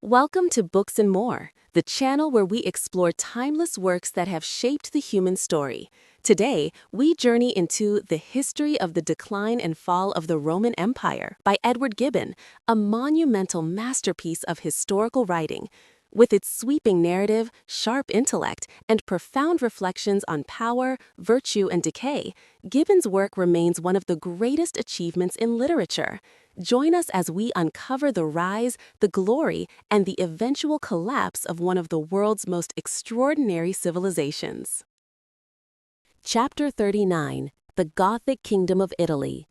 Welcome to Books and More, the channel where we explore timeless works that have shaped the human story. Today, we journey into The History of the Decline and Fall of the Roman Empire by Edward Gibbon, a monumental masterpiece of historical writing. With its sweeping narrative, sharp intellect, and profound reflections on power, virtue, and decay, Gibbon's work remains one of the greatest achievements in literature. Join us as we uncover the rise, the glory, and the eventual collapse of one of the world's most extraordinary civilizations. Chapter 39: The Gothic Kingdom of Italy.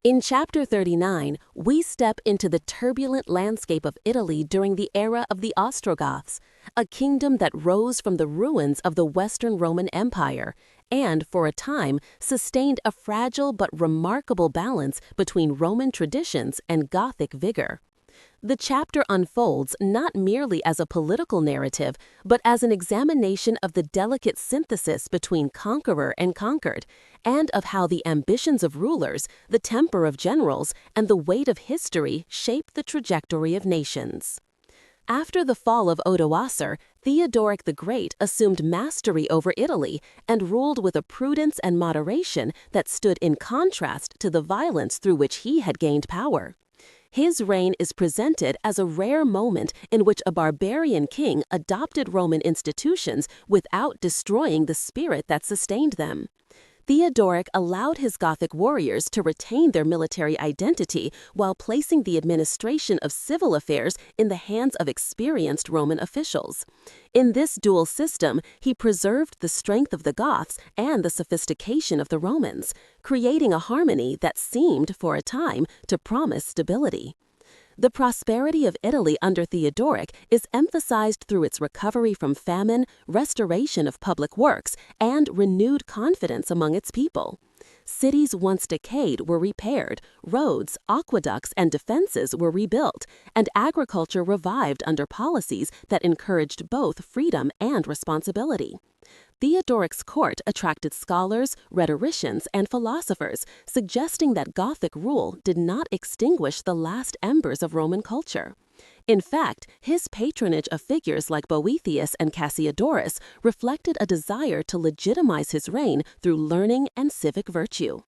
In Chapter 39, we step into the turbulent landscape of Italy during the era of the Ostrogoths, a kingdom that rose from the ruins of the Western Roman Empire and, for a time, sustained a fragile but remarkable balance between Roman traditions and Gothic vigor. The chapter unfolds not merely as a political narrative, but as an examination of the delicate synthesis between conqueror and conquered, and of how the ambitions of rulers, the temper of generals, and the weight of history shape the trajectory of nations. After the fall of Odoacer, Theodoric the Great assumed mastery over Italy and ruled with a prudence and moderation that stood in contrast to the violence through which he had gained power. His reign is presented as a rare moment in which a barbarian king adopted Roman institutions without destroying the spirit that sustained them. Theodoric allowed his Gothic warriors to retain their military identity while placing the administration of civil affairs in the hands of experienced Roman officials. In this dual system, he preserved the strength of the Goths and the sophistication of the Romans, creating a harmony that seemed, for a time, to promise stability. The prosperity of Italy under Theodoric is emphasized through its recovery from famine, restoration of public works, and renewed confidence among its people. Cities once decayed were repaired, roads, aqueducts, and defenses were rebuilt, and agriculture revived under policies that encouraged both freedom and responsibility. Theodoric's court attracted scholars, rhetoricians, and philosophers, suggesting that Gothic rule did not extinguish the last embers of Roman culture. In fact, his patronage of figures like Boethius and Cassiodorus reflected a desire to legitimize his reign through learning and civic virtue.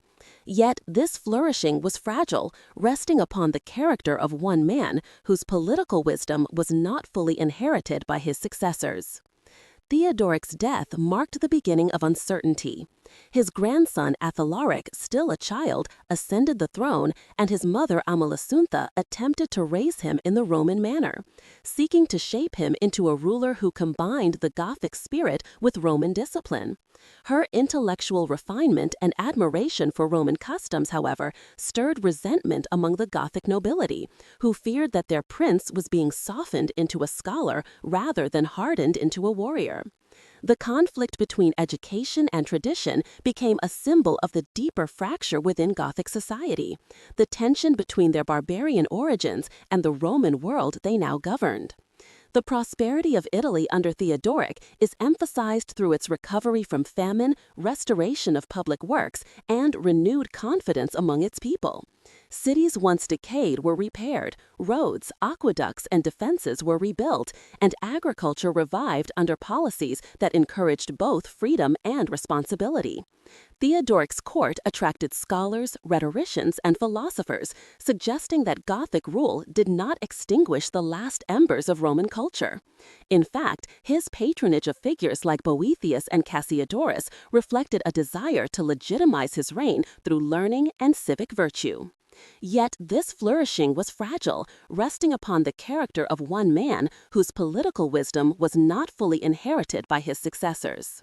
Yet this flourishing was fragile, resting upon the character of one man whose political wisdom was not fully inherited by his successors. Theodoric's death marked the beginning of uncertainty. His grandson Athalaric, still a child, ascended the throne, and his mother Amalasuntha attempted to raise him in the Roman manner, seeking to shape him into a ruler who combined the Gothic spirit with Roman discipline. Her intellectual refinement and admiration for Roman customs, however, stirred resentment among the Gothic nobility, who feared that their prince was being softened into a scholar rather than hardened into a warrior. The conflict between education and tradition became a symbol of the deeper fracture within Gothic society, the tension between their barbarian origins and the Roman world they now governed. The prosperity of Italy under Theodoric is emphasized through its recovery from famine, restoration of public works, and renewed confidence among its people. Cities once decayed were repaired, roads, aqueducts, and defenses were rebuilt, and agriculture revived under policies that encouraged both freedom and responsibility. Theodoric's court attracted scholars, rhetoricians, and philosophers, suggesting that Gothic rule did not extinguish the last embers of Roman culture. In fact, his patronage of figures like Boethius and Cassiodorus reflected a desire to legitimize his reign through learning and civic virtue. Yet this flourishing was fragile, resting upon the character of one man whose political wisdom was not fully inherited by his successors.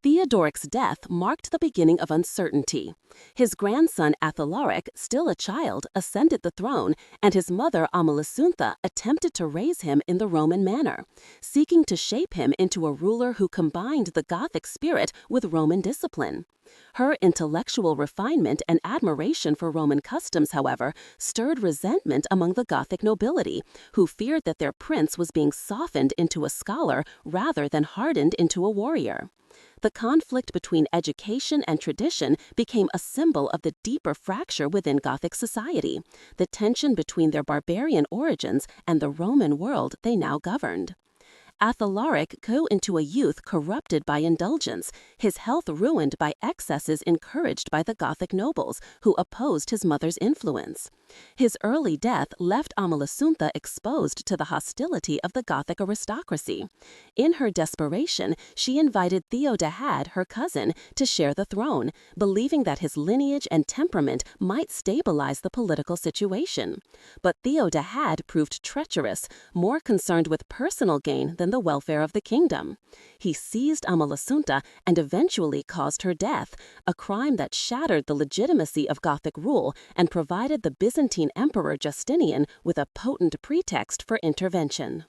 Theodoric's death marked the beginning of uncertainty. His grandson Athalaric, still a child, ascended the throne, and his mother Amalasuntha attempted to raise him in the Roman manner, seeking to shape him into a ruler who combined the Gothic spirit with Roman discipline. Her intellectual refinement and admiration for Roman customs, however, stirred resentment among the Gothic nobility, who feared that their prince was being softened into a scholar rather than hardened into a warrior. The conflict between education and tradition became a symbol of the deeper fracture within Gothic society, the tension between their barbarian origins and the Roman world they now governed. Athalaric grew into a youth corrupted by indulgence, his health ruined by excesses encouraged by the Gothic nobles, who opposed his mother's influence. His early death left Amalasuntha exposed to the hostility of the Gothic aristocracy. In her desperation, she invited Theodahad, her cousin, to share the throne, believing that his lineage and temperament might stabilize the political situation. But Theodahad proved treacherous, more concerned with personal gain than the welfare of the kingdom. He seized Amalasuntha and eventually caused her death, a crime that shattered the legitimacy of Gothic rule and provided the Byzantine Emperor Justinian with a potent pretext for intervention.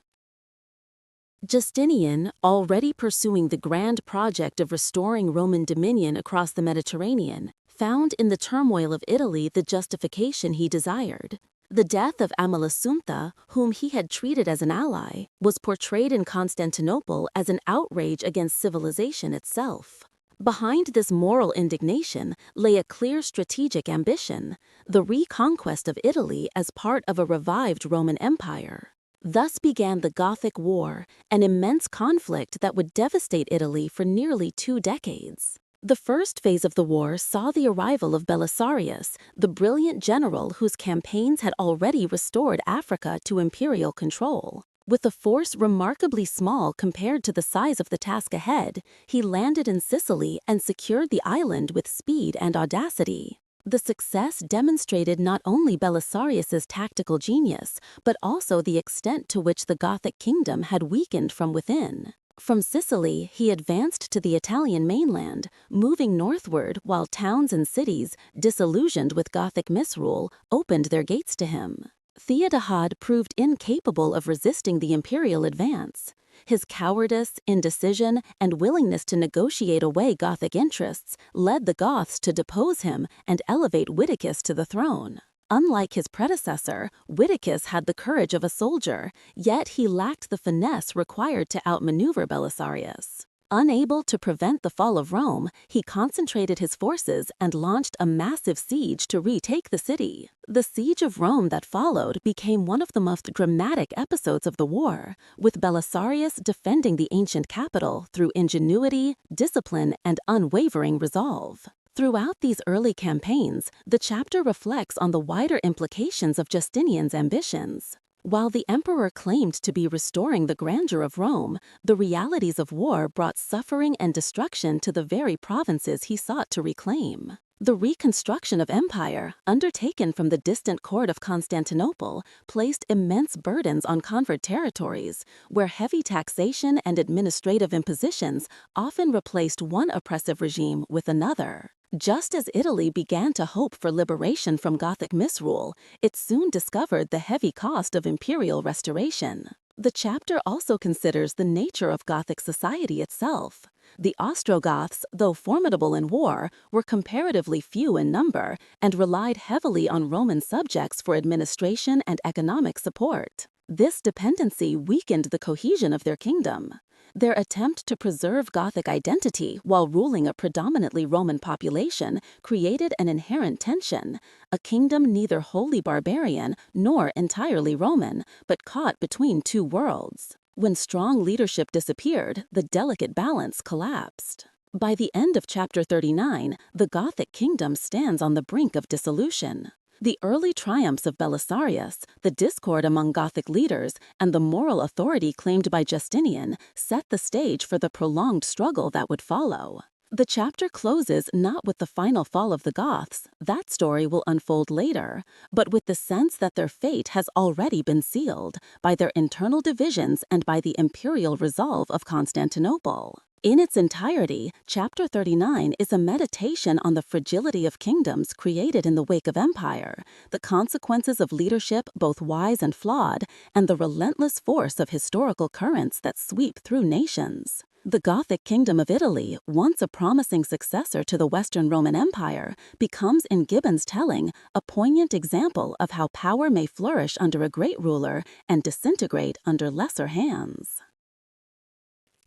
Justinian, already pursuing the grand project of restoring Roman dominion across the Mediterranean, found in the turmoil of Italy the justification he desired. The death of Amalasuntha, whom he had treated as an ally, was portrayed in Constantinople as an outrage against civilization itself. Behind this moral indignation lay a clear strategic ambition, the reconquest of Italy as part of a revived Roman Empire. Thus began the Gothic War, an immense conflict that would devastate Italy for nearly 2 decades. The first phase of the war saw the arrival of Belisarius, the brilliant general whose campaigns had already restored Africa to imperial control. With a force remarkably small compared to the size of the task ahead, he landed in Sicily and secured the island with speed and audacity. The success demonstrated not only Belisarius's tactical genius, but also the extent to which the Gothic kingdom had weakened from within. From Sicily, he advanced to the Italian mainland, moving northward while towns and cities, disillusioned with Gothic misrule, opened their gates to him. Theodahad proved incapable of resisting the imperial advance. His cowardice, indecision, and willingness to negotiate away Gothic interests led the Goths to depose him and elevate Witicus to the throne. Unlike his predecessor, Witicus had the courage of a soldier, yet he lacked the finesse required to outmaneuver Belisarius. Unable to prevent the fall of Rome, he concentrated his forces and launched a massive siege to retake the city. The siege of Rome that followed became one of the most dramatic episodes of the war, with Belisarius defending the ancient capital through ingenuity, discipline, and unwavering resolve. Throughout these early campaigns, the chapter reflects on the wider implications of Justinian's ambitions. While the emperor claimed to be restoring the grandeur of Rome, the realities of war brought suffering and destruction to the very provinces he sought to reclaim. The reconstruction of empire, undertaken from the distant court of Constantinople, placed immense burdens on conquered territories, where heavy taxation and administrative impositions often replaced one oppressive regime with another. Just as Italy began to hope for liberation from Gothic misrule, it soon discovered the heavy cost of imperial restoration. The chapter also considers the nature of Gothic society itself. The Ostrogoths, though formidable in war, were comparatively few in number and relied heavily on Roman subjects for administration and economic support. This dependency weakened the cohesion of their kingdom. Their attempt to preserve Gothic identity while ruling a predominantly Roman population created an inherent tension, a kingdom neither wholly barbarian nor entirely Roman, but caught between 2 worlds. When strong leadership disappeared, the delicate balance collapsed. By the end of chapter 39, the Gothic kingdom stands on the brink of dissolution. The early triumphs of Belisarius, the discord among Gothic leaders, and the moral authority claimed by Justinian set the stage for the prolonged struggle that would follow. The chapter closes not with the final fall of the Goths, that story will unfold later, but with the sense that their fate has already been sealed by their internal divisions and by the imperial resolve of Constantinople. In its entirety, Chapter 39 is a meditation on the fragility of kingdoms created in the wake of empire, the consequences of leadership both wise and flawed, and the relentless force of historical currents that sweep through nations. The Gothic kingdom of Italy, once a promising successor to the Western Roman Empire, becomes in Gibbon's telling a poignant example of how power may flourish under a great ruler and disintegrate under lesser hands.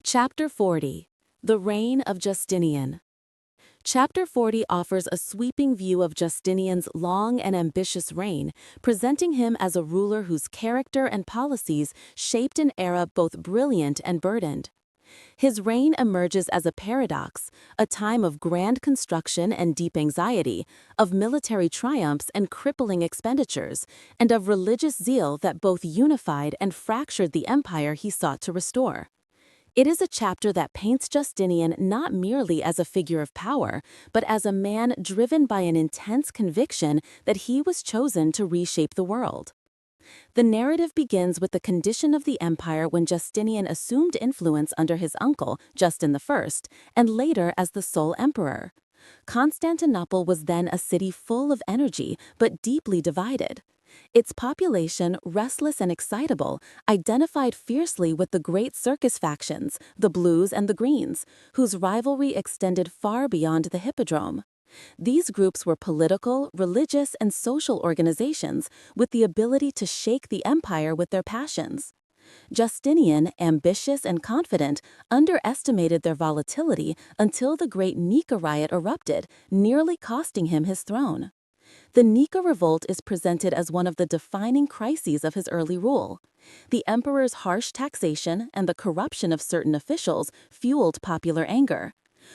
Chapter 40. The reign of Justinian. Chapter 40 offers a sweeping view of Justinian's long and ambitious reign, presenting him as a ruler whose character and policies shaped an era both brilliant and burdened. His reign emerges as a paradox, a time of grand construction and deep anxiety, of military triumphs and crippling expenditures, and of religious zeal that both unified and fractured the empire he sought to restore. It is a chapter that paints Justinian not merely as a figure of power, but as a man driven by an intense conviction that he was chosen to reshape the world. The narrative begins with the condition of the empire when Justinian assumed influence under his uncle, Justin I, and later as the sole emperor. Constantinople was then a city full of energy, but deeply divided. Its population, restless and excitable, identified fiercely with the great circus factions, the Blues and the Greens, whose rivalry extended far beyond the Hippodrome. These groups were political, religious, and social organizations with the ability to shake the empire with their passions. Justinian, ambitious and confident, underestimated their volatility until the Great Nika riot erupted, nearly costing him his throne. The Nika revolt is presented as one of the defining crises of his early rule. The emperor's harsh taxation and the corruption of certain officials fueled popular anger.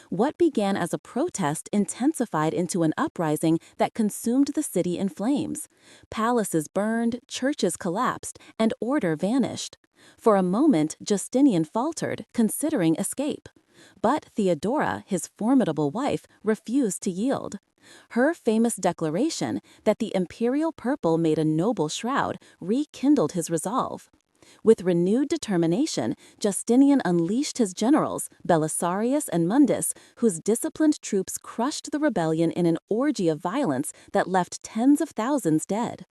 What began as a protest intensified into an uprising that consumed the city in flames. Palaces burned, churches collapsed, and order vanished. For a moment, Justinian faltered, considering escape. But Theodora, his formidable wife, refused to yield. Her famous declaration that the imperial purple made a noble shroud rekindled his resolve. With renewed determination, Justinian unleashed his generals, Belisarius and Mundus, whose disciplined troops crushed the rebellion in an orgy of violence that left tens of thousands dead.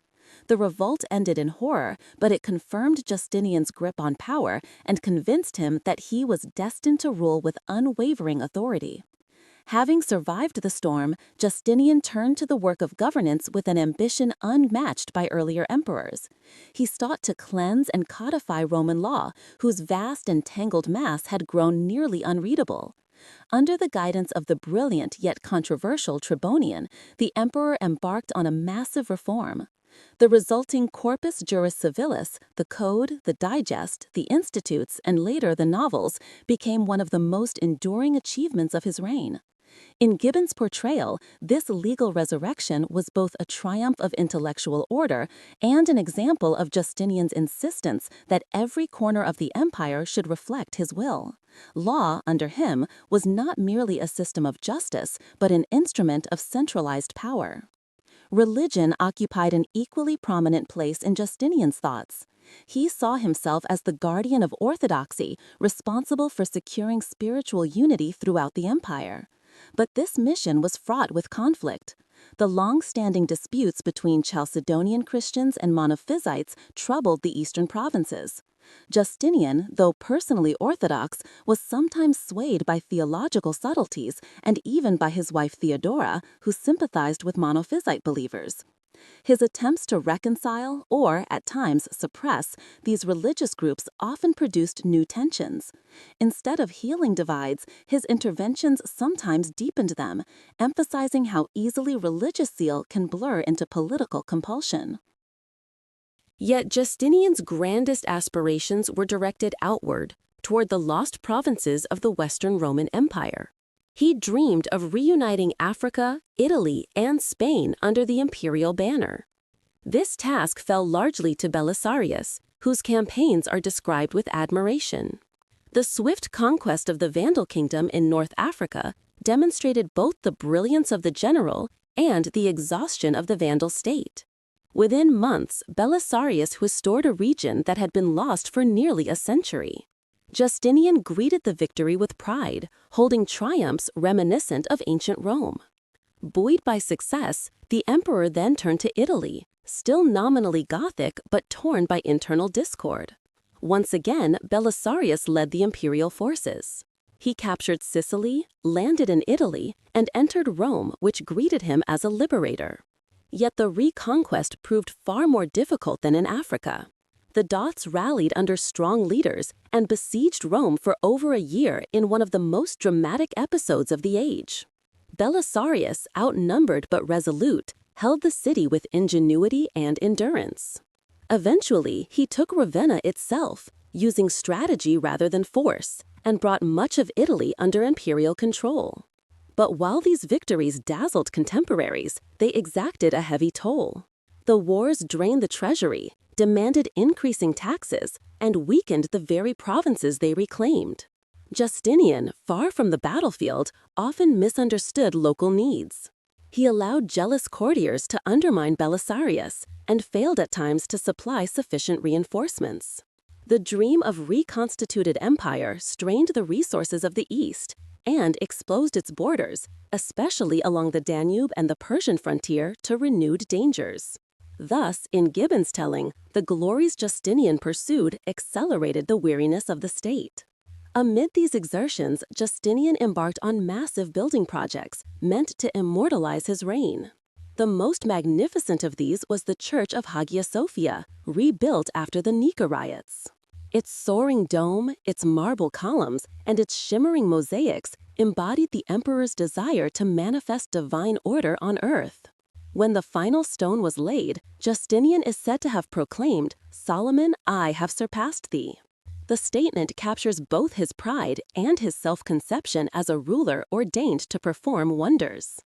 The revolt ended in horror, but it confirmed Justinian's grip on power and convinced him that he was destined to rule with unwavering authority. Having survived the storm, Justinian turned to the work of governance with an ambition unmatched by earlier emperors. He sought to cleanse and codify Roman law, whose vast and tangled mass had grown nearly unreadable. Under the guidance of the brilliant yet controversial Tribonian, the emperor embarked on a massive reform. The resulting Corpus Juris Civilis, the Code, the Digest, the Institutes, and later the novels, became one of the most enduring achievements of his reign. In Gibbon's portrayal, this legal resurrection was both a triumph of intellectual order and an example of Justinian's insistence that every corner of the empire should reflect his will. Law, under him, was not merely a system of justice, but an instrument of centralized power. Religion occupied an equally prominent place in Justinian's thoughts. He saw himself as the guardian of orthodoxy, responsible for securing spiritual unity throughout the empire. But this mission was fraught with conflict. The long-standing disputes between Chalcedonian Christians and Monophysites troubled the eastern provinces. Justinian, though personally orthodox, was sometimes swayed by theological subtleties and even by his wife Theodora, who sympathized with Monophysite believers. His attempts to reconcile, or at times suppress, these religious groups often produced new tensions. Instead of healing divides, his interventions sometimes deepened them, emphasizing how easily religious zeal can blur into political compulsion. Yet Justinian's grandest aspirations were directed outward, toward the lost provinces of the Western Roman Empire. He dreamed of reuniting Africa, Italy, and Spain under the imperial banner. This task fell largely to Belisarius, whose campaigns are described with admiration. The swift conquest of the Vandal kingdom in North Africa demonstrated both the brilliance of the general and the exhaustion of the Vandal state. Within months, Belisarius restored a region that had been lost for nearly a century. Justinian greeted the victory with pride, holding triumphs reminiscent of ancient Rome. Buoyed by success, the emperor then turned to Italy, still nominally Gothic but torn by internal discord. Once again, Belisarius led the imperial forces. He captured Sicily, landed in Italy, and entered Rome, which greeted him as a liberator. Yet the reconquest proved far more difficult than in Africa. The Goths rallied under strong leaders and besieged Rome for over a year in one of the most dramatic episodes of the age. Belisarius, outnumbered but resolute, held the city with ingenuity and endurance. Eventually, he took Ravenna itself, using strategy rather than force, and brought much of Italy under imperial control. But while these victories dazzled contemporaries, they exacted a heavy toll. The wars drained the treasury, demanded increasing taxes, and weakened the very provinces they reclaimed. Justinian, far from the battlefield, often misunderstood local needs. He allowed jealous courtiers to undermine Belisarius and failed at times to supply sufficient reinforcements. The dream of reconstituted empire strained the resources of the East and exposed its borders, especially along the Danube and the Persian frontier, to renewed dangers. Thus, in Gibbon's telling, the glories Justinian pursued accelerated the weariness of the state. Amid these exertions, Justinian embarked on massive building projects meant to immortalize his reign. The most magnificent of these was the Church of Hagia Sophia, rebuilt after the Nika riots. Its soaring dome, its marble columns, and its shimmering mosaics embodied the emperor's desire to manifest divine order on earth. When the final stone was laid, Justinian is said to have proclaimed, "Solomon, I have surpassed thee." The statement captures both his pride and his self-conception as a ruler ordained to perform wonders.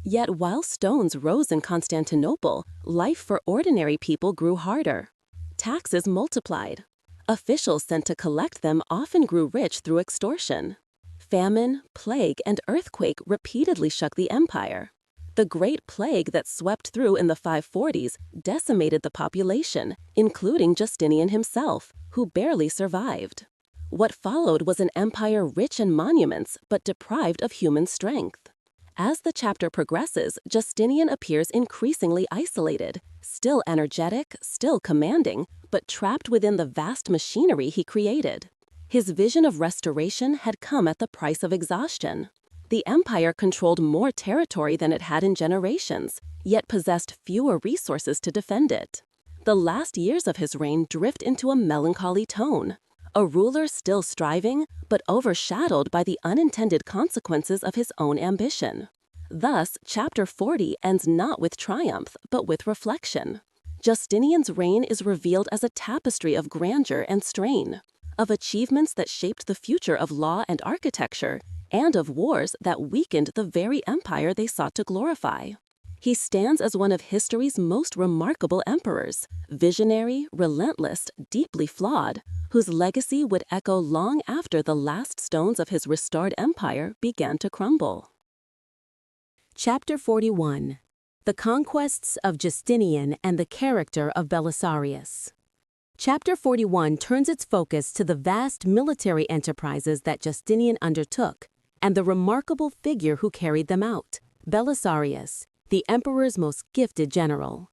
Yet while stones rose in Constantinople, life for ordinary people grew harder. Taxes multiplied. Officials sent to collect them often grew rich through extortion. Famine, plague, and earthquake repeatedly shook the empire. The Great Plague that swept through in the 540s decimated the population, including Justinian himself, who barely survived. What followed was an empire rich in monuments but deprived of human strength. As the chapter progresses, Justinian appears increasingly isolated, still energetic, still commanding, but trapped within the vast machinery he created. His vision of restoration had come at the price of exhaustion. The empire controlled more territory than it had in generations, yet possessed fewer resources to defend it. The last years of his reign drift into a melancholy tone. A ruler still striving, but overshadowed by the unintended consequences of his own ambition. Thus, chapter 40 ends not with triumph, but with reflection. Justinian's reign is revealed as a tapestry of grandeur and strain, of achievements that shaped the future of law and architecture, and of wars that weakened the very empire they sought to glorify. He stands as one of history's most remarkable emperors, visionary, relentless, deeply flawed, whose legacy would echo long after the last stones of his restored empire began to crumble. Chapter 41. The Conquests of Justinian and the Character of Belisarius. Chapter 41 turns its focus to the vast military enterprises that Justinian undertook and the remarkable figure who carried them out, Belisarius, the emperor's most gifted general.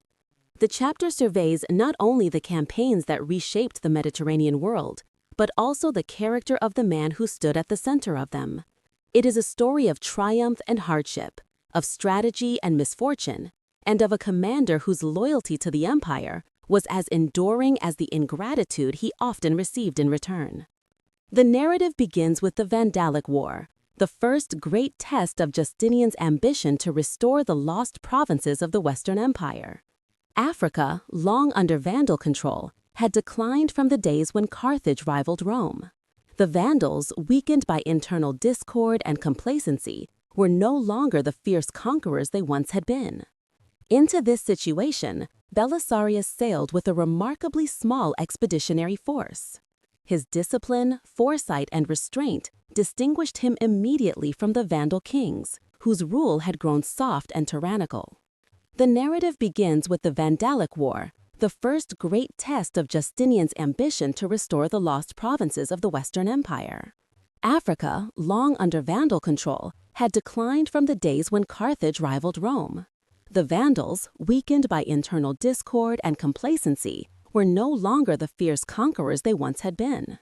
The chapter surveys not only the campaigns that reshaped the Mediterranean world, but also the character of the man who stood at the center of them. It is a story of triumph and hardship, of strategy and misfortune, and of a commander whose loyalty to the empire was as enduring as the ingratitude he often received in return. The narrative begins with the Vandalic War, the first great test of Justinian's ambition to restore the lost provinces of the Western Empire. Africa, long under Vandal control, had declined from the days when Carthage rivaled Rome. The Vandals, weakened by internal discord and complacency, were no longer the fierce conquerors they once had been. Into this situation, Belisarius sailed with a remarkably small expeditionary force. His discipline, foresight, and restraint distinguished him immediately from the Vandal kings, whose rule had grown soft and tyrannical. The narrative begins with the Vandalic War, the first great test of Justinian's ambition to restore the lost provinces of the Western Empire. Africa, long under Vandal control, had declined from the days when Carthage rivaled Rome. The Vandals, weakened by internal discord and complacency, were no longer the fierce conquerors they once had been.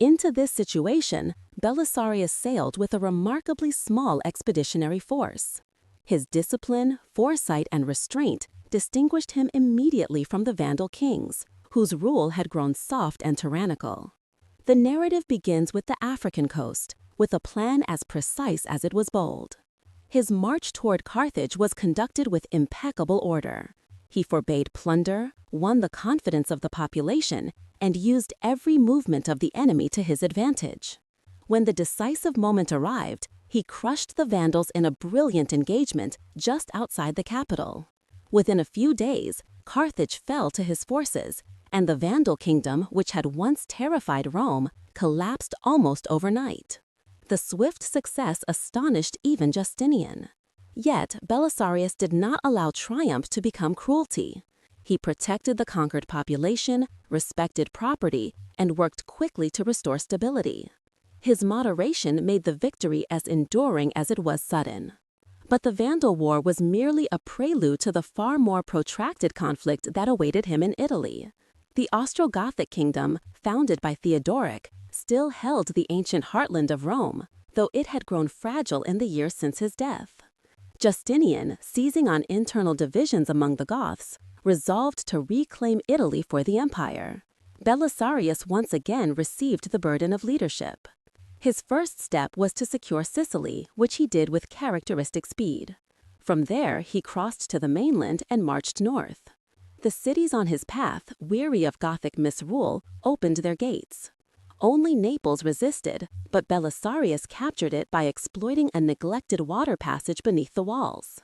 Into this situation, Belisarius sailed with a remarkably small expeditionary force. His discipline, foresight, and restraint distinguished him immediately from the Vandal kings, whose rule had grown soft and tyrannical. The narrative begins with the African coast, with a plan as precise as it was bold. His march toward Carthage was conducted with impeccable order. He forbade plunder, won the confidence of the population, and used every movement of the enemy to his advantage. When the decisive moment arrived, he crushed the Vandals in a brilliant engagement just outside the capital. Within a few days, Carthage fell to his forces, and the Vandal kingdom, which had once terrified Rome, collapsed almost overnight. The swift success astonished even Justinian. Yet, Belisarius did not allow triumph to become cruelty. He protected the conquered population, respected property, and worked quickly to restore stability. His moderation made the victory as enduring as it was sudden. But the Vandal War was merely a prelude to the far more protracted conflict that awaited him in Italy. The Austro-Gothic kingdom, founded by Theodoric, still held the ancient heartland of Rome, though it had grown fragile in the years since his death. Justinian, seizing on internal divisions among the Goths, resolved to reclaim Italy for the empire. Belisarius once again received the burden of leadership. His first step was to secure Sicily, which he did with characteristic speed. From there, he crossed to the mainland and marched north. The cities on his path, weary of Gothic misrule, opened their gates. Only Naples resisted, but Belisarius captured it by exploiting a neglected water passage beneath the walls.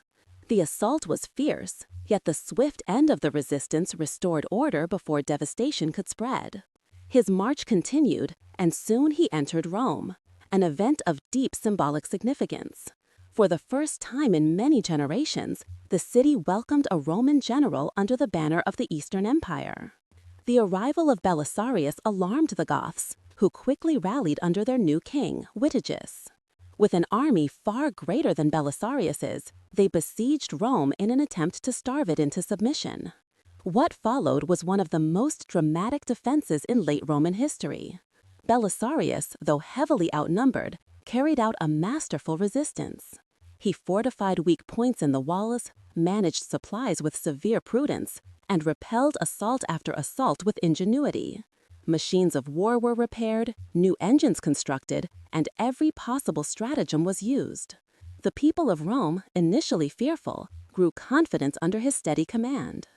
The assault was fierce, yet the swift end of the resistance restored order before devastation could spread. His march continued, and soon he entered Rome, an event of deep symbolic significance. For the first time in many generations, the city welcomed a Roman general under the banner of the Eastern Empire. The arrival of Belisarius alarmed the Goths, who quickly rallied under their new king, Witiges. With an army far greater than Belisarius's, they besieged Rome in an attempt to starve it into submission. What followed was one of the most dramatic defenses in late Roman history. Belisarius, though heavily outnumbered, carried out a masterful resistance. He fortified weak points in the walls, managed supplies with severe prudence, and repelled assault after assault with ingenuity. Machines of war were repaired, new engines constructed, and every possible stratagem was used. The people of Rome, initially fearful, grew confident under his steady command.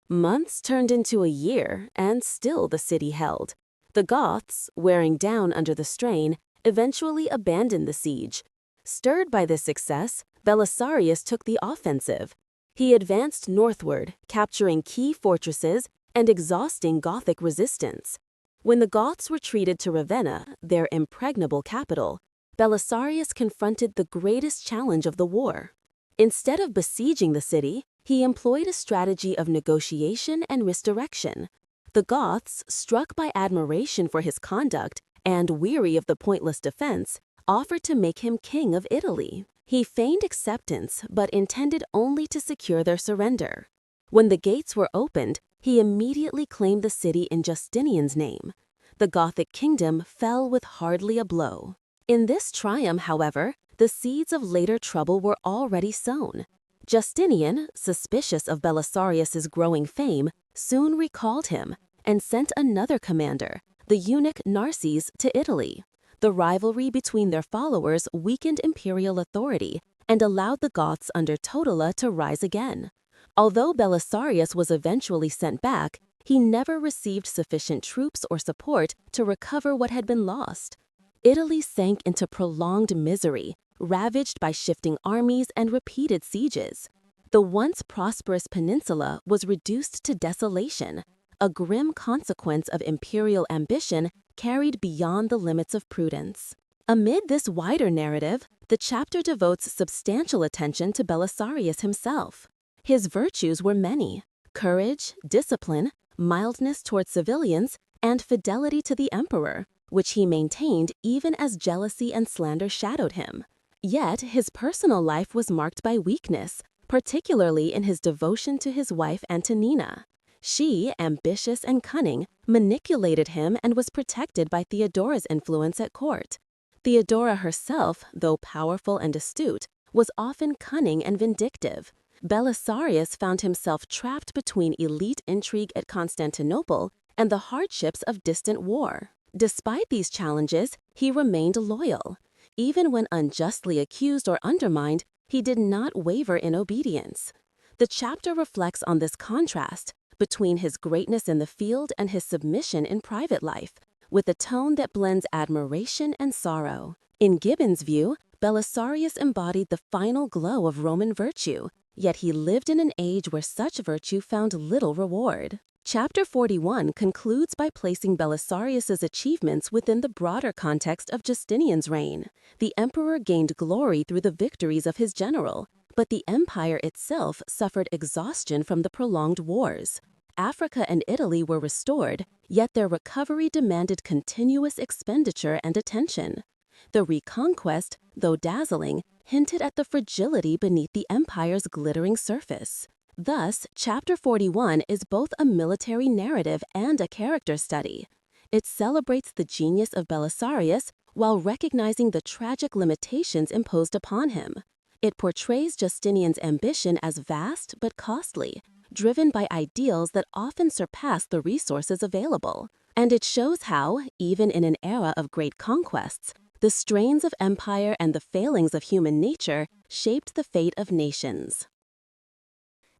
Months turned into a year, and still the city held. The Goths, wearing down under the strain, eventually abandoned the siege. Stirred by this success, Belisarius took the offensive. He advanced northward, capturing key fortresses and exhausting Gothic resistance. When the Goths retreated to Ravenna, their impregnable capital, Belisarius confronted the greatest challenge of the war. Instead of besieging the city, he employed a strategy of negotiation and misdirection. The Goths, struck by admiration for his conduct and weary of the pointless defense, offered to make him king of Italy. He feigned acceptance, but intended only to secure their surrender. When the gates were opened, he immediately claimed the city in Justinian's name. The Gothic kingdom fell with hardly a blow. In this triumph, however, the seeds of later trouble were already sown. Justinian, suspicious of Belisarius's growing fame, soon recalled him and sent another commander, the eunuch Narses, to Italy. The rivalry between their followers weakened imperial authority and allowed the Goths under Totila to rise again. Although Belisarius was eventually sent back, he never received sufficient troops or support to recover what had been lost. Italy sank into prolonged misery, ravaged by shifting armies and repeated sieges. The once prosperous peninsula was reduced to desolation, a grim consequence of imperial ambition carried beyond the limits of prudence. Amid this wider narrative, the chapter devotes substantial attention to Belisarius himself. His virtues were many: courage, discipline, mildness toward civilians, and fidelity to the emperor, which he maintained even as jealousy and slander shadowed him. Yet his personal life was marked by weakness, particularly in his devotion to his wife Antonina. She, ambitious and cunning, manipulated him and was protected by Theodora's influence at court. Theodora herself, though powerful and astute, was often cunning and vindictive. Belisarius found himself trapped between elite intrigue at Constantinople and the hardships of distant war. Despite these challenges, he remained loyal. Even when unjustly accused or undermined, he did not waver in obedience. The chapter reflects on this contrast between his greatness in the field and his submission in private life, with a tone that blends admiration and sorrow. In Gibbon's view, Belisarius embodied the final glow of Roman virtue, yet he lived in an age where such virtue found little reward. Chapter 41 concludes by placing Belisarius's achievements within the broader context of Justinian's reign. The emperor gained glory through the victories of his general, but the empire itself suffered exhaustion from the prolonged wars. Africa and Italy were restored, yet their recovery demanded continuous expenditure and attention. The reconquest, though dazzling, hinted at the fragility beneath the empire's glittering surface. Thus, Chapter 41 is both a military narrative and a character study. It celebrates the genius of Belisarius while recognizing the tragic limitations imposed upon him. It portrays Justinian's ambition as vast but costly, driven by ideals that often surpass the resources available. And it shows how, even in an era of great conquests, the strains of empire and the failings of human nature shaped the fate of nations.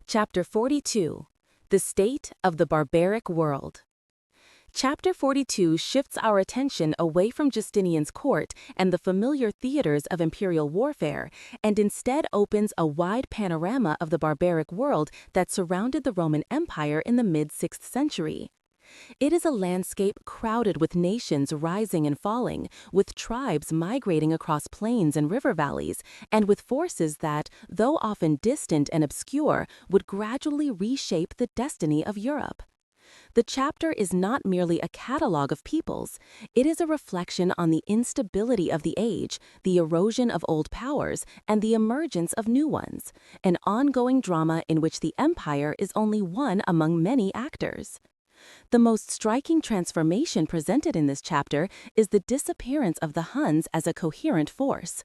Chapter 42. The State of the Barbaric World. Chapter 42 shifts our attention away from Justinian's court and the familiar theaters of imperial warfare, and instead opens a wide panorama of the barbaric world that surrounded the Roman Empire in the mid-6th century. It is a landscape crowded with nations rising and falling, with tribes migrating across plains and river valleys, and with forces that, though often distant and obscure, would gradually reshape the destiny of Europe. The chapter is not merely a catalogue of peoples, it is a reflection on the instability of the age, the erosion of old powers, and the emergence of new ones, an ongoing drama in which the empire is only one among many actors. The most striking transformation presented in this chapter is the disappearance of the Huns as a coherent force.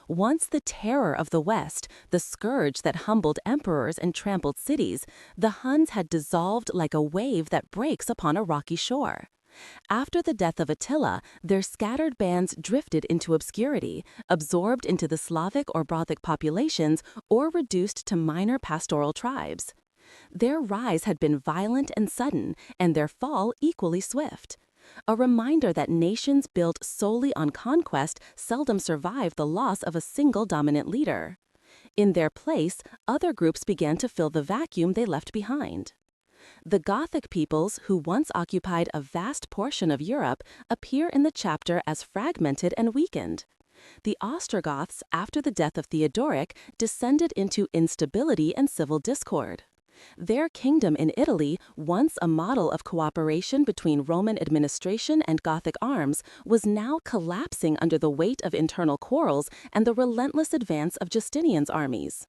Once the terror of the West, the scourge that humbled emperors and trampled cities, the Huns had dissolved like a wave that breaks upon a rocky shore. After the death of Attila, their scattered bands drifted into obscurity, absorbed into the Slavic or Gothic populations, or reduced to minor pastoral tribes. Their rise had been violent and sudden, and their fall equally swift. A reminder that nations built solely on conquest seldom survive the loss of a single dominant leader. In their place, other groups began to fill the vacuum they left behind. The Gothic peoples, who once occupied a vast portion of Europe, appear in the chapter as fragmented and weakened. The Ostrogoths, after the death of Theodoric, descended into instability and civil discord. Their kingdom in Italy, once a model of cooperation between Roman administration and Gothic arms, was now collapsing under the weight of internal quarrels and the relentless advance of Justinian's armies.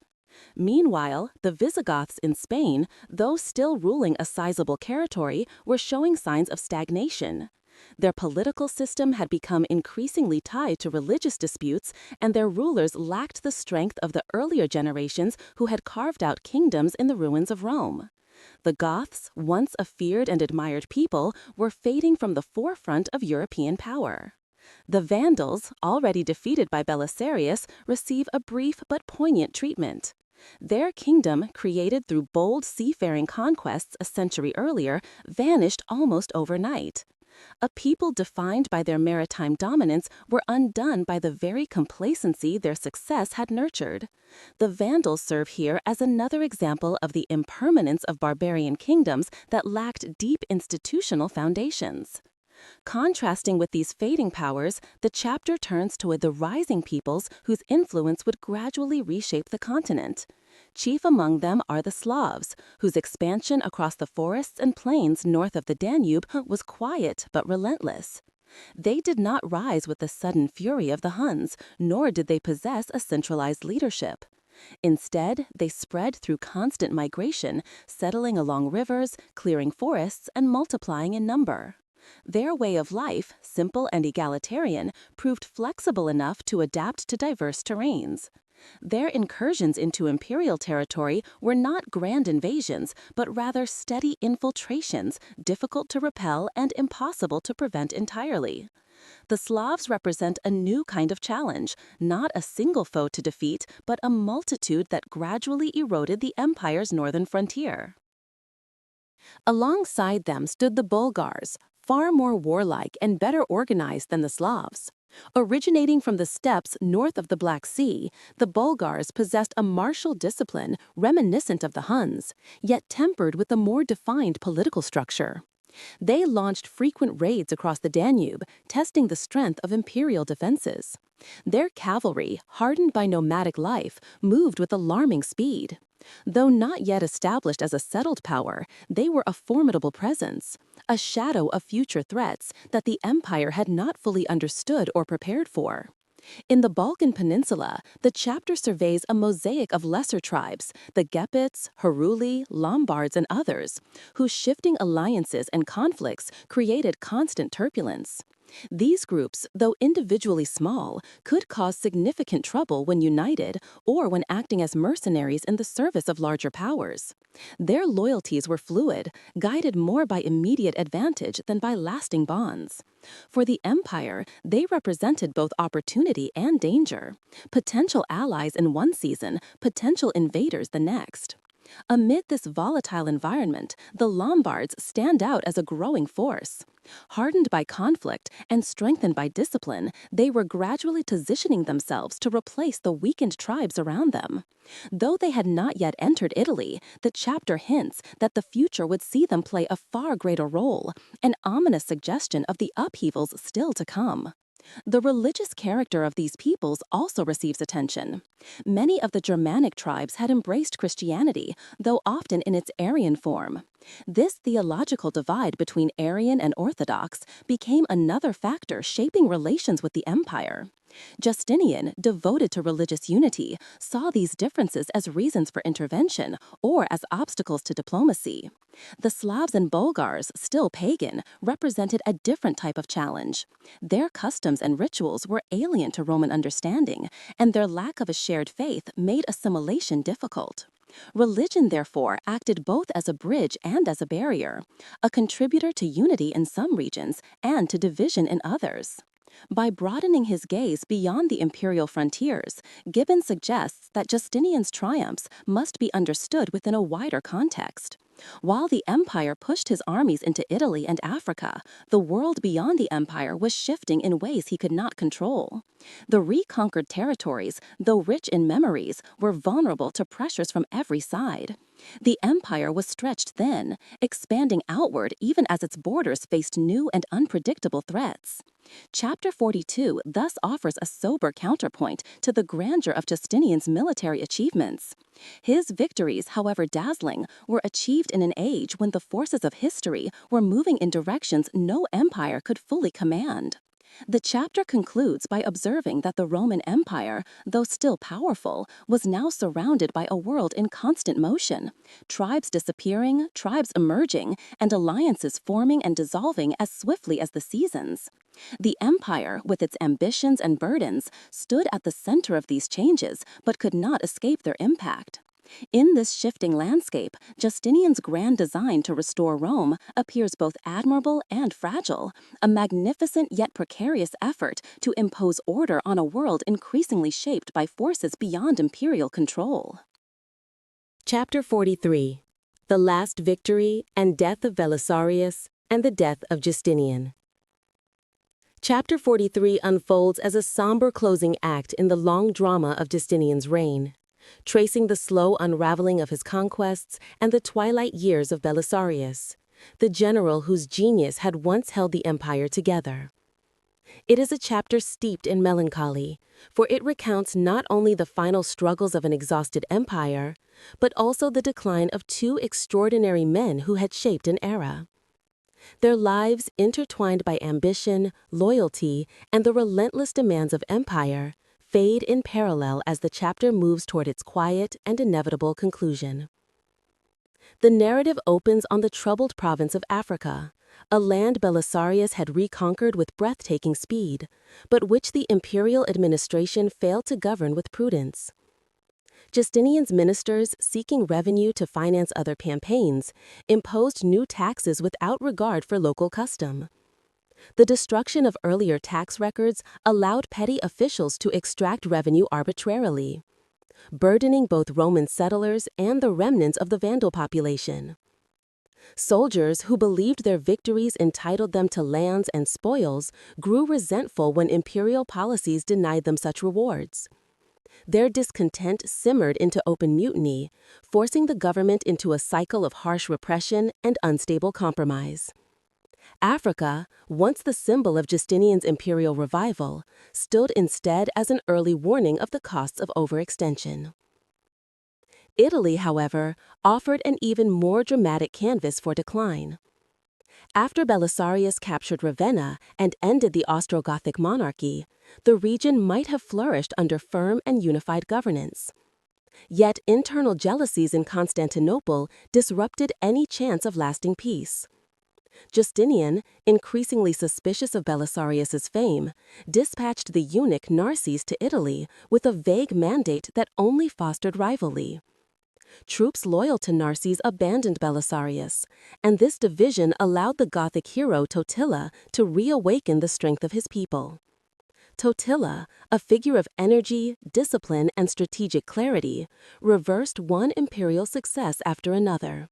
Meanwhile, the Visigoths in Spain, though still ruling a sizable territory, were showing signs of stagnation. Their political system had become increasingly tied to religious disputes, and their rulers lacked the strength of the earlier generations who had carved out kingdoms in the ruins of Rome. The Goths, once a feared and admired people, were fading from the forefront of European power. The Vandals, already defeated by Belisarius, receive a brief but poignant treatment. Their kingdom, created through bold seafaring conquests a century earlier, vanished almost overnight. A people defined by their maritime dominance were undone by the very complacency their success had nurtured. The Vandals serve here as another example of the impermanence of barbarian kingdoms that lacked deep institutional foundations. Contrasting with these fading powers, the chapter turns toward the rising peoples whose influence would gradually reshape the continent. Chief among them are the Slavs, whose expansion across the forests and plains north of the Danube was quiet but relentless. They did not rise with the sudden fury of the Huns, nor did they possess a centralized leadership. Instead, they spread through constant migration, settling along rivers, clearing forests, and multiplying in number. Their way of life, simple and egalitarian, proved flexible enough to adapt to diverse terrains. Their incursions into imperial territory were not grand invasions, but rather steady infiltrations, difficult to repel and impossible to prevent entirely. The Slavs represent a new kind of challenge, not a single foe to defeat, but a multitude that gradually eroded the empire's northern frontier. Alongside them stood the Bulgars, far more warlike and better organized than the Slavs. Originating from the steppes north of the Black Sea, the Bulgars possessed a martial discipline reminiscent of the Huns, yet tempered with a more defined political structure. They launched frequent raids across the Danube, testing the strength of imperial defenses. Their cavalry, hardened by nomadic life, moved with alarming speed. Though not yet established as a settled power, they were a formidable presence, a shadow of future threats that the empire had not fully understood or prepared for. In the Balkan Peninsula, the chapter surveys a mosaic of lesser tribes, the Gepids, Heruli, Lombards, and others, whose shifting alliances and conflicts created constant turbulence. These groups, though individually small, could cause significant trouble when united or when acting as mercenaries in the service of larger powers. Their loyalties were fluid, guided more by immediate advantage than by lasting bonds. For the empire, they represented both opportunity and danger, potential allies in one season, potential invaders the next. Amid this volatile environment, the Lombards stand out as a growing force. Hardened by conflict and strengthened by discipline, they were gradually positioning themselves to replace the weakened tribes around them. Though they had not yet entered Italy, the chapter hints that the future would see them play a far greater role, an ominous suggestion of the upheavals still to come. The religious character of these peoples also receives attention. Many of the Germanic tribes had embraced Christianity, though often in its Arian form. This theological divide between Arian and Orthodox became another factor shaping relations with the empire. Justinian, devoted to religious unity, saw these differences as reasons for intervention or as obstacles to diplomacy. The Slavs and Bulgars, still pagan, represented a different type of challenge. Their customs and rituals were alien to Roman understanding, and their lack of a shared faith made assimilation difficult. Religion, therefore, acted both as a bridge and as a barrier, a contributor to unity in some regions and to division in others. By broadening his gaze beyond the imperial frontiers, Gibbon suggests that Justinian's triumphs must be understood within a wider context. While the empire pushed his armies into Italy and Africa, the world beyond the empire was shifting in ways he could not control. The reconquered territories, though rich in memories, were vulnerable to pressures from every side. The empire was stretched thin, expanding outward even as its borders faced new and unpredictable threats. Chapter 42 thus offers a sober counterpoint to the grandeur of Justinian's military achievements. His victories, however dazzling, were achieved in an age when the forces of history were moving in directions no empire could fully command. The chapter concludes by observing that the Roman Empire, though still powerful, was now surrounded by a world in constant motion, tribes disappearing, tribes emerging, and alliances forming and dissolving as swiftly as the seasons. The empire, with its ambitions and burdens, stood at the center of these changes, but could not escape their impact. In this shifting landscape, Justinian's grand design to restore Rome appears both admirable and fragile, a magnificent yet precarious effort to impose order on a world increasingly shaped by forces beyond imperial control. Chapter 43: The Last Victory and Death of Belisarius and the Death of Justinian. Chapter 43 unfolds as a somber closing act in the long drama of Justinian's reign, tracing the slow unraveling of his conquests and the twilight years of Belisarius, the general whose genius had once held the empire together. It is a chapter steeped in melancholy, for it recounts not only the final struggles of an exhausted empire, but also the decline of two extraordinary men who had shaped an era. Their lives, intertwined by ambition, loyalty, and the relentless demands of empire, fade in parallel as the chapter moves toward its quiet and inevitable conclusion. The narrative opens on the troubled province of Africa, a land Belisarius had reconquered with breathtaking speed, but which the imperial administration failed to govern with prudence. Justinian's ministers, seeking revenue to finance other campaigns, imposed new taxes without regard for local custom. The destruction of earlier tax records allowed petty officials to extract revenue arbitrarily, burdening both Roman settlers and the remnants of the Vandal population. Soldiers who believed their victories entitled them to lands and spoils grew resentful when imperial policies denied them such rewards. Their discontent simmered into open mutiny, forcing the government into a cycle of harsh repression and unstable compromise. Africa, once the symbol of Justinian's imperial revival, stood instead as an early warning of the costs of overextension. Italy, however, offered an even more dramatic canvas for decline. After Belisarius captured Ravenna and ended the Ostrogothic monarchy, the region might have flourished under firm and unified governance. Yet internal jealousies in Constantinople disrupted any chance of lasting peace. Justinian, increasingly suspicious of Belisarius's fame, dispatched the eunuch Narses to Italy with a vague mandate that only fostered rivalry. Troops loyal to Narses abandoned Belisarius, and this division allowed the Gothic hero Totila to reawaken the strength of his people. Totila, a figure of energy, discipline, and strategic clarity, reversed one imperial success after another.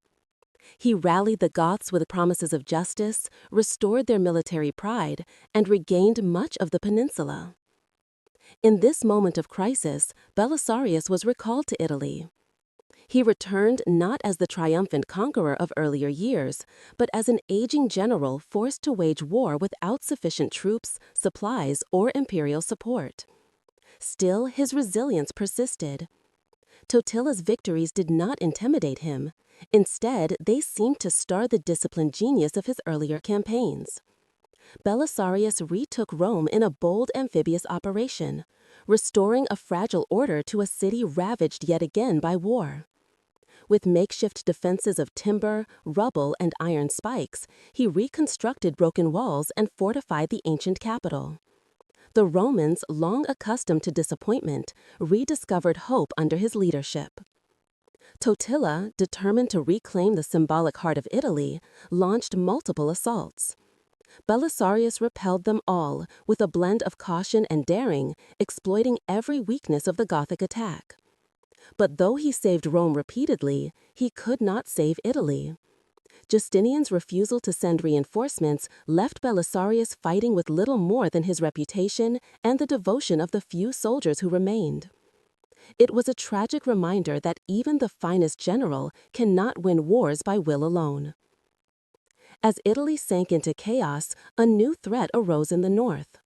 He rallied the Goths with promises of justice, restored their military pride, and regained much of the peninsula. In this moment of crisis, Belisarius was recalled to Italy. He returned not as the triumphant conqueror of earlier years, but as an aging general forced to wage war without sufficient troops, supplies, or imperial support. Still, his resilience persisted. Totila's victories did not intimidate him. Instead, they seemed to star the disciplined genius of his earlier campaigns. Belisarius retook Rome in a bold amphibious operation, restoring a fragile order to a city ravaged yet again by war. With makeshift defenses of timber, rubble, and iron spikes, he reconstructed broken walls and fortified the ancient capital. The Romans, long accustomed to disappointment, rediscovered hope under his leadership. Totila, determined to reclaim the symbolic heart of Italy, launched multiple assaults. Belisarius repelled them all, with a blend of caution and daring, exploiting every weakness of the Gothic attack. But though he saved Rome repeatedly, he could not save Italy. Justinian's refusal to send reinforcements left Belisarius fighting with little more than his reputation and the devotion of the few soldiers who remained. It was a tragic reminder that even the finest general cannot win wars by will alone. As Italy sank into chaos, a new threat arose in the north.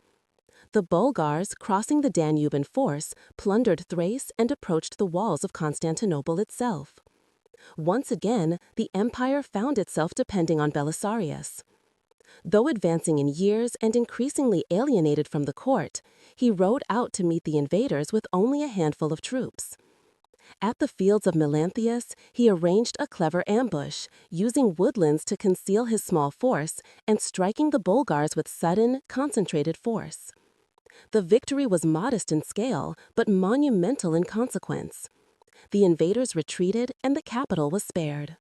The Bulgars, crossing the Danube in force, plundered Thrace and approached the walls of Constantinople itself. Once again, the empire found itself depending on Belisarius. Though advancing in years and increasingly alienated from the court, he rode out to meet the invaders with only a handful of troops. At the fields of Melanthius, he arranged a clever ambush, using woodlands to conceal his small force and striking the Bulgars with sudden, concentrated force. The victory was modest in scale, but monumental in consequence. The invaders retreated, and the capital was spared.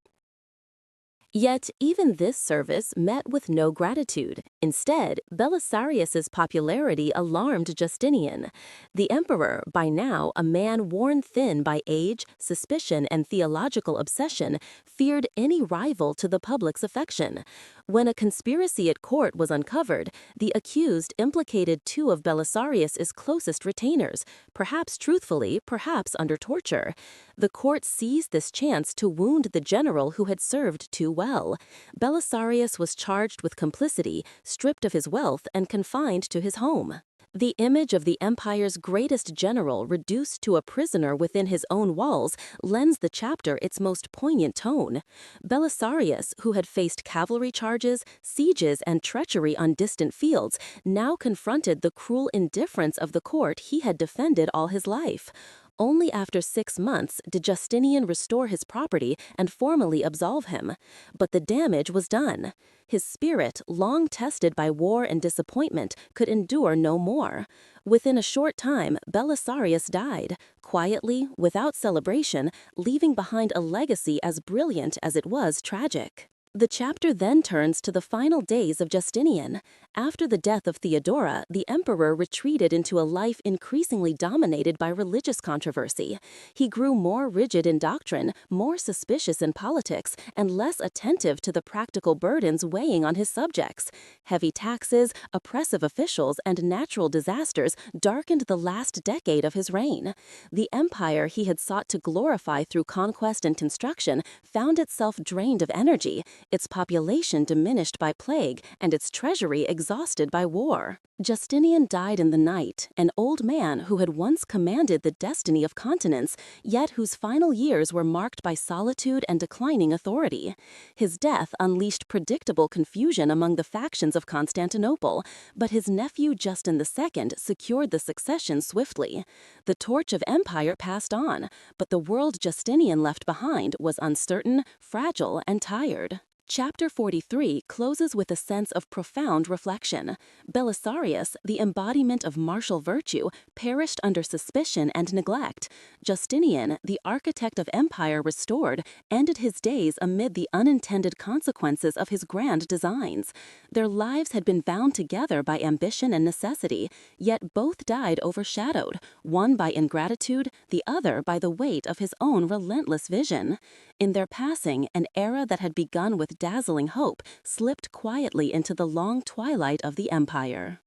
Yet even this service met with no gratitude. Instead, Belisarius's popularity alarmed Justinian. The emperor, by now a man worn thin by age, suspicion, and theological obsession, feared any rival to the public's affection. When a conspiracy at court was uncovered, the accused implicated two of Belisarius's closest retainers, perhaps truthfully, perhaps under torture. The court seized this chance to wound the general who had served too well. Belisarius was charged with complicity, stripped of his wealth, and confined to his home. The image of the empire's greatest general reduced to a prisoner within his own walls lends the chapter its most poignant tone. Belisarius, who had faced cavalry charges, sieges, and treachery on distant fields, now confronted the cruel indifference of the court he had defended all his life. Only after 6 months did Justinian restore his property and formally absolve him. But the damage was done. His spirit, long tested by war and disappointment, could endure no more. Within a short time, Belisarius died, quietly, without celebration, leaving behind a legacy as brilliant as it was tragic. The chapter then turns to the final days of Justinian. After the death of Theodora, the emperor retreated into a life increasingly dominated by religious controversy. He grew more rigid in doctrine, more suspicious in politics, and less attentive to the practical burdens weighing on his subjects. Heavy taxes, oppressive officials, and natural disasters darkened the last decade of his reign. The empire he had sought to glorify through conquest and construction found itself drained of energy, its population diminished by plague, and its treasury exhausted by war. Justinian died in the night, an old man who had once commanded the destiny of continents, yet whose final years were marked by solitude and declining authority. His death unleashed predictable confusion among the factions of Constantinople, but his nephew Justin II secured the succession swiftly. The torch of empire passed on, but the world Justinian left behind was uncertain, fragile, and tired. Chapter 43 closes with a sense of profound reflection. Belisarius, the embodiment of martial virtue, perished under suspicion and neglect. Justinian, the architect of empire restored, ended his days amid the unintended consequences of his grand designs. Their lives had been bound together by ambition and necessity, yet both died overshadowed, one by ingratitude, the other by the weight of his own relentless vision. In their passing, an era that had begun with dazzling hope slipped quietly into the long twilight of the empire.